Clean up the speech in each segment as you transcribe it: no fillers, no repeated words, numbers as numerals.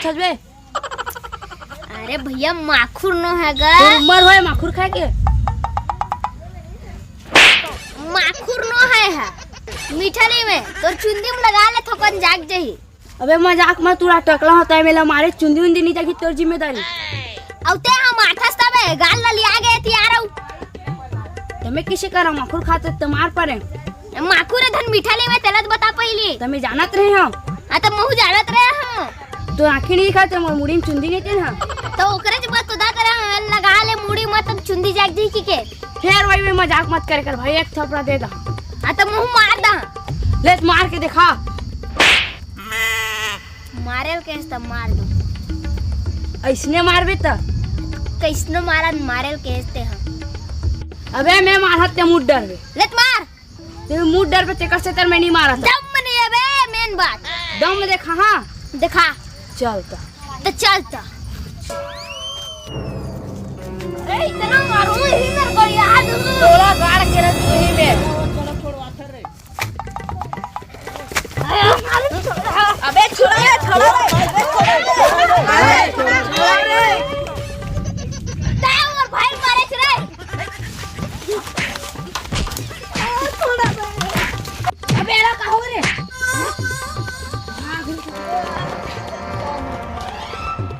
बोलत हस बे? अरे भैया माखुर नो हैगा। तोर उम्र होए माखुर खाए के? माखुर नो है मीठा नहीं में तोर चुंदी में लगा ले थोकन जाग जही। अबे मजाक मत तोरा टकला होता है मेला मारे चुंदी उंदी नहीं जागी तोर जिम्मेदारी। औते हम आठस तबे गाल ल लिया गए थी आ रहू। तमे किसे करा माखुर खाते तमार परे। माखुर धन मीठा नहीं में तेलत बता पहली। तमे जानत रहे हो? आ त महू जानत रहे हम। तो आंखें नहीं खाते मोर मुड़ी में चुंदी नहीं तेन हां। तो ओकरे ज बात खुदा करे लगा ले मुड़ी मत तब चुंदी जाग जी के। फिर वही मजाक मत करे कर भाई, एक थपड़ा दे दा। आ त महू मार दा। ले मार के दिखा। मारेल केस त मार दो। ऐसने मारबे त कैसनो मारन मारेल केस ते हम। अबे मैं मारत ते मुंह डर बे। लेत मार। ते मुंह डर पे तेकर से तर मैं नहीं मारा था। दम नहीं है बे मेन बात। दम देखा हां दिखा। चलता तो चलता। अरे इतना मारूं ही मेरे को याद। थोड़ा गाड़ के रख वही में। अबे छोड़ा रे छोड़ा रे। ताऊ और भाई मारे रे। अबे एला का हो रे?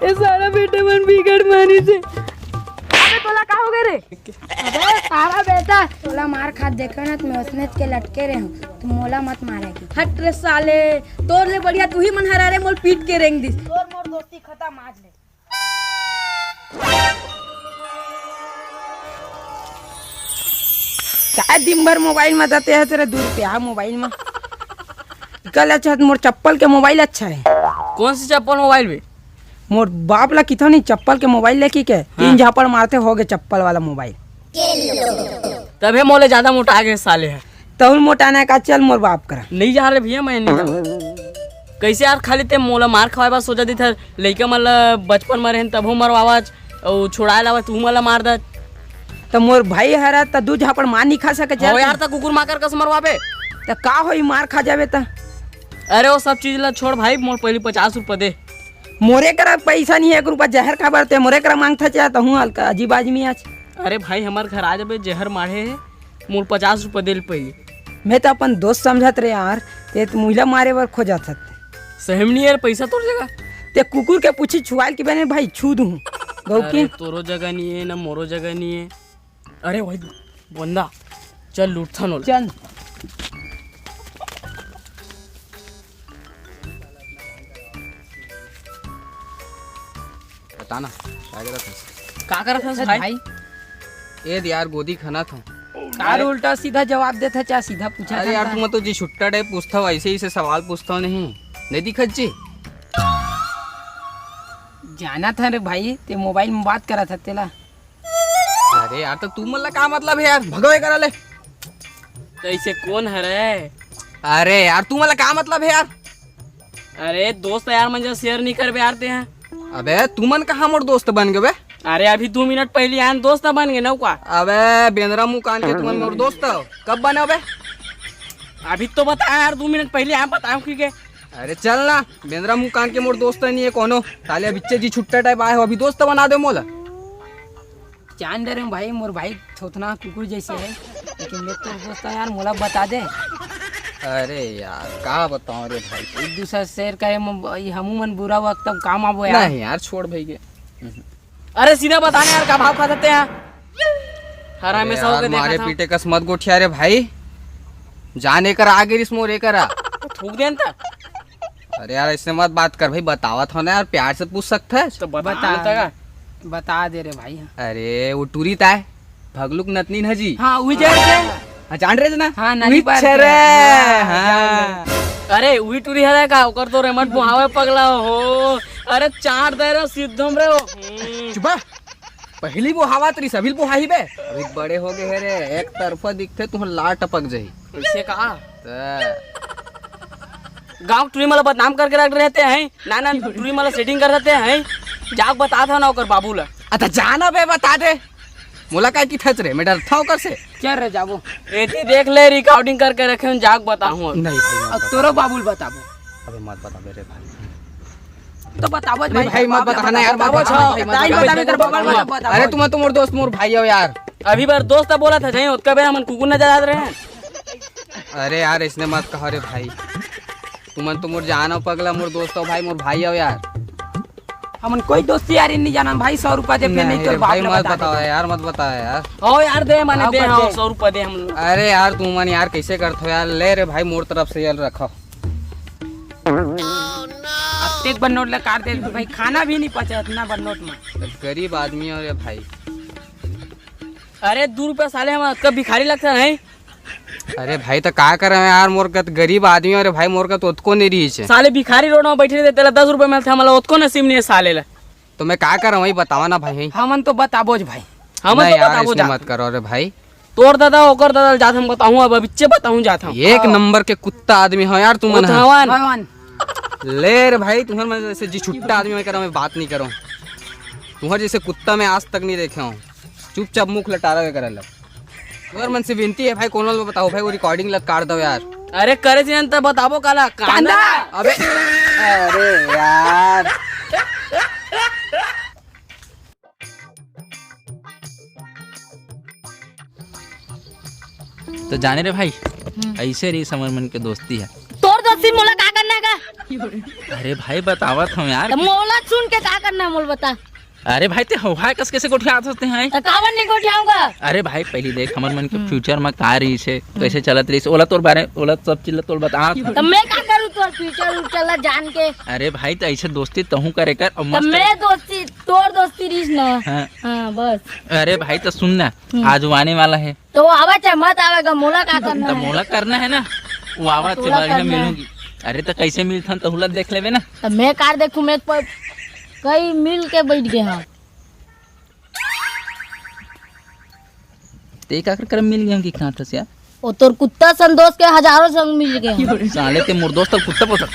ये सारा बेटे मन बिगड़ मानी से। अबे तोला का हो गए रे? अबे तारा बेटा तोला मार खा देखा ना मैं उसने के लटके रहे हूं। तू मोला मत मारेगी। हट रे साले, तोर ले बढ़िया तू ही मन हरा रे, मोल पीट के रेंग दिस। तोर मोर दोस्ती खत्म आज ले। क्या दिन भर मोबाइल में जाते हैं तेरे दूर पे आ मोबाइल में। कल अच्छा मोर चप्पल के मोबाइल अच्छा है। कौन सी चप्पल मोबाइल में? मोर बाप ला किथा नहीं चप्पल के मोबाइल लेके के तीन झापड़ मारते हो गए चप्पल वाला मोबाइल। तबे मोले ज्यादा मोटा आगे साले है। तहुल मोटाना का चल मोर बाप करा। नहीं जा रहे भैया मैं नहीं। कैसे यार खाली ते मोला मार खवाए बा सोचा दी था लइका मन ल बचपन में रहन तब मरवावा और छुड़ाए लावा तू मला मार द। तो मोर भाई हरा त दू झापड़ मार नहीं खा सके हो यार त कुकुर माकर कस मरवाबे त का होई मार खा जावे त। अरे वो सब चीज ला छोड़ भाई, मोर पहले 50 रुपए दे। मोरे करा पैसा नहीं है 1 रुपया जहर खबर ते मोरे करा मांगता चाहता हूँ हल्का अजीब आदमी आज। अरे भाई हमार घर आ जाबे जहर मारे है मोर 50 रुपए दे पहले। मैं तो अपन दोस्त समझत रे यार ते मुइला मारे बर खोजत हत। सहम नहीं यार पैसा तोर जगह ते कुकुर के पूछी छुआल के बने भाई छू दूं गौ की। तोरो जगह नहीं है ना मोरो जगह नहीं है। अरे भाई बंदा चल लूटथा नो चल बताना क्या कर रहा था? का कर रहा था भाई? ए यार गोदी खाना था। यार उल्टा सीधा जवाब देता चाहे सीधा पूछा। अरे यार तुम तो जी छुट्टा टाइप पूछता हो ऐसे ही से सवाल पूछता हो नहीं दिखत जी। जाना था रे भाई ते मोबाइल में बात करा था तेला। अरे यार तो तू मतलब क्या मतलब है यार भगवे करा ले। तो ऐसे कौन है रे? अरे यार तू मतलब क्या मतलब है यार? अरे दोस्त यार मुझे शेयर नहीं कर यार ते हैं। अबे तू मन कहाँ मोर दोस्त बन गए बे? अरे अभी 2 मिनट पहले आन दोस्त बन गए ना का। अबे बेंद्रा मुंह कान के तुम मोर दोस्त हो कब बने बे? अभी तो बताया यार 2 मिनट पहले आप बताओ कि के। अरे चल ना बेंद्रा मुंह कान के मोर दोस्त नहीं है कोनो ताले बिच्चे जी छुट्टा टाइप आए हो अभी दोस्त बना दे मोला। जान रहे भाई मोर भाई थोतना कुकुर जैसे है लेकिन मैं तो दोस्त यार मोला बता दे। अरे यार क्या बताऊं रे भाई एक दूसरा शेर करे हमू मन बुरा वक्त तब काम आबो यार। नहीं यार छोड़ भाई के। अरे सीधा बताने यार का भाव खा सकते हैं हरा में सौ के मारे देखा था। पीटे कस मत गोठिया रे भाई जाने कर आगे रिस मोरे करा थूक देन था। अरे यार इससे मत बात कर भाई बतावा था ना यार प्यार से पूछ सकता है। तो बता बता दे रे भाई। अरे वो टूरी ताय भगलुक नतनी नजी। हाँ उजड़ के जान रहे ना। हाँ नानी उही छरे हाँ। अरे वही टूरी है का ओकर तो रेमट बुहावे पगला हो। अरे चार दे रे सिद्धम रे हो। चुप पहली वो हवा तरी सभी वो हाई बे अभी बड़े हो गए रे एक तरफा दिखते तुम लाट टपक जाही। ऐसे कहा गांव टूरी मला बदनाम करके रख रहते हैं ना ना टूरी मला सेटिंग कर देते हैं। जाग बता था ना ओकर बाबू ला। अच्छा जाना बे बता दे मोला काय की ठच रे मैं डरता हूँ कर से। क्या रे जाबो एती देख ले रिकॉर्डिंग करके रखे हूं जाग बताऊं। नहीं भाई अब तोरो बाबुल बताबो। अबे मत बता मेरे भाई तो बताओ नहीं भाई मत बताना यार, मत बताना भाई, मत बताना। अरे तुम तो मोर दोस्त मोर भाई हो यार। अभी बार दोस्त बोला था नहीं उसका बेरा हम कुकुर नजर आ रहे हैं। अरे यार इसने मत कहो रे भाई, तुम तो मोर जानो पगला, मोर दोस्त हो भाई, मोर भाई हो यार। हमन कोई दोस्ती यारी नहीं जाना भाई, 100 रुपया दे, नहीं रे तो भाई मत बताओ यार, मत बताओ यार। ओ यार दे माने दे, हाँ 100 रुपया दे हम। अरे यार तुम मन यार कैसे करते हो यार, ले रे भाई मोर तरफ से यार रखो। अब एक बार नोट ले काट दे भाई, खाना भी नहीं पचा इतना बार नोट में। गरीब आदमी हो रे भाई। अरे 2 रुपया साले हम कब भिखारी लगता नहीं। अरे भाई तो का करे यार, मोर का गरीब आदमी हो रे भाई, मोर का तो उतको नहीं रही है। साले भिखारी रोड में बैठे रहते 10 रुपया मिलते, हमारा उतको नसीब नहीं है साले ला। तो मैं का करूं वही बतावा ना भाई। हमन तो बताबो भाई, हम नहीं तो यार बताबो इसने जा। मत करो रे भाई। तोर दादा ओकर दादा जात हम बताऊं, अब बिच्चे बताऊं जाता हूं। एक नंबर के कुत्ता आदमी हो यार तुम। भगवान भगवान ले रे भाई, तुम्हारे मैं जैसे जी छुट्टा आदमी मैं मैं बात नहीं करूं। तुम्हारे जैसे कुत्ता मैं आज तक नहीं देखे हूँ। चुपचाप मुख लटा रहे कर लो। अगर मन से विनती है भाई, कौन लोग बताओ भाई, वो रिकॉर्डिंग लग काट दो यार। अरे करे सीन तब बताबो काला कांदा। अबे अरे यार तो जाने रे भाई, ऐसे रही समर मन के दोस्ती है। तोर दोस्ती मोला का करना का? अरे भाई बतावत हम यार। तो मोला सुन के का करना है मोल बता। अरे भाई ते हवा कस कैसे कोठिया आते हैं। तो कावन नहीं कोठियाऊंगा। अरे भाई पहले देख हमर मन के फ्यूचर में का रही से, कैसे चलत रही से, ओला तोर बारे ओला सब चीज तोर बता। तो मैं का करूं तोर फ्यूचर चला जान के? अरे भाई तो ऐसे दोस्ती तहू करे कर और तो मस्त। मैं दोस्ती तोर दोस्ती रीस ना। हाँ। हाँ बस। अरे भाई तो सुन ना, आज वो आने वाला है तो वो आवे चाहे मत आवेगा, मोला का करना तो है? मोला करना है ना, वो आवाज से तोला बढ़िया करना है। मिलूंगी। अरे तो कैसे मिलता तो हुला देख लेबे ना। तो मैं कार देखूं, मैं पर कई मिल के बैठ गए हाँ। ते का कर मिल गया कि कहां से यार। वो तोर कुत्ता सन दोस्त के हजारों संग मिल गए हाँ। साले ते मोर दोस्त कुत्ता पोता।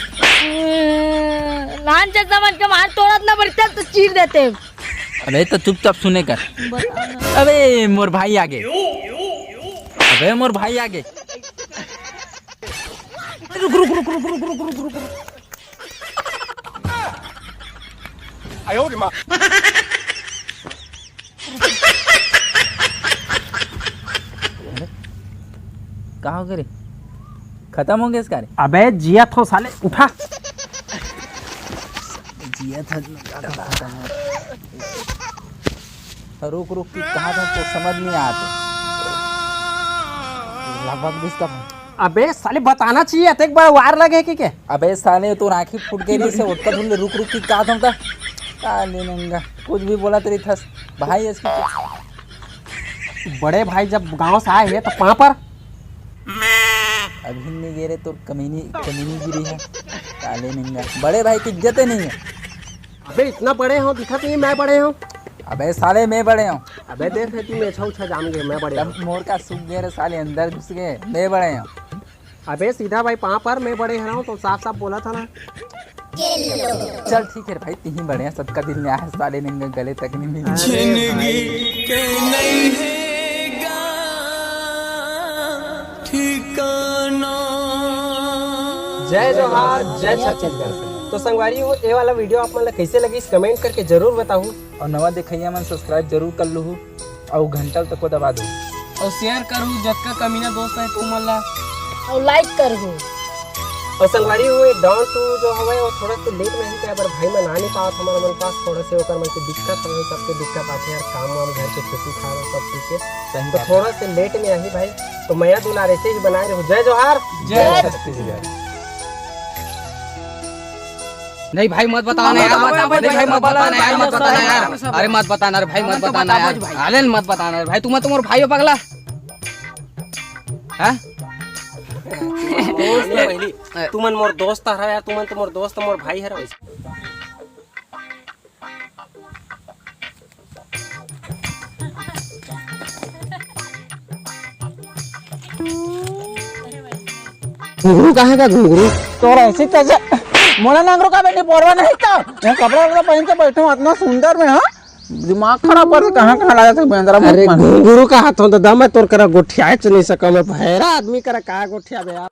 लान से समझ के मार तोड़त ना पड़ता तो चीर देते। अबे तो चुपचाप सुने कर। अबे मोर भाई आगे, अबे मोर भाई आगे। रुक रुक रुक रुक रुक रुक रुक रुक। कहाँ हो गए रे? खत्म हो गया इसका रे? अबे जिया थो साले, उठा। जिया था रुक रुक की कहाँ था तो समझ नहीं आते। लगभग इसका। अबे साले बताना चाहिए, एक बार वार लगे कि क्या? अबे साले तो आँखें फूट गई से उठकर बोले रुक रुक की कहा था काले नंगा कुछ भी बोला तेरी थस भाई इसकी। बड़े भाई जब गांव से आए हैं तो वहाँ पर अभी नहीं गिरे तो कमीनी कमीनी गिरी है काले नंगा। बड़े भाई की इज्जत नहीं है। अबे इतना बड़े हो दिखत नहीं, मैं बड़े हूँ। अबे साले मैं बड़े हूँ। अबे देख रहे मैं अच्छा उछा जाम गए, मैं बड़े तब मोर का सूख गए रे साले अंदर घुस गए, मैं बड़े हूँ। अबे सीधा भाई वहाँ पर मैं बड़े हूँ तो साफ साफ बोला था ना। चल ठीक है भाई, तीन बड़े हैं, सबका दिल में आया साले नंगे गले तक नहीं मिले। जय जोहार, जय छत्तीसगढ़। तो संगवारी हो ये वाला वीडियो आप मतलब कैसे लगी कमेंट करके जरूर बताओ। और नवा देखिए मन सब्सक्राइब जरूर कर लूँ और घंटा तक को दबा दो और शेयर करूँ जतका कमीना दोस्त है तुम ला और लाइक कर दो। और संगवारी हो डाउन टू जो हवे वो थोड़ा सा लेट में ही क्या पर भाई मैं ना नहीं पावत, हमारा मन पास थोड़ा से ओकर मन के दिक्कत हवे, सबके दिक्कत आते यार, काम वाम घर के खेती खाना सब चीज के, तो थोड़ा से लेट में आई भाई। तो मैया दुलार ऐसे ही बनाए रहो। जय जोहार, जय छत्तीसगढ़। नहीं भाई मत बताना यार, मत भाई मत बताना यार, मत बताना यार। अरे मत बताना रे भाई, मत बताना यार। अरे मत बताना रे भाई, तुम मोर भाई हो पगला। हैं तुमन मोर दोस्त हरा यार, तुमन तो मोर दोस्त मोर भाई हरा वैसे। घुंघरू कहाँ का घुंघरू तो ऐसे कैसे मोला नांगरो का बेटे परवा नहीं था। मैं कपड़ा वपड़ा पहन के बैठा हूँ इतना सुंदर में। हाँ दिमाग खराब कर कहाँ कहाँ ला जाता बेंदरा। अरे घुंघरू का हाथ हो तो दम है तोर करा गोठिया नहीं सका, मैं भैरा आदमी करा कहा गोठिया बे यार।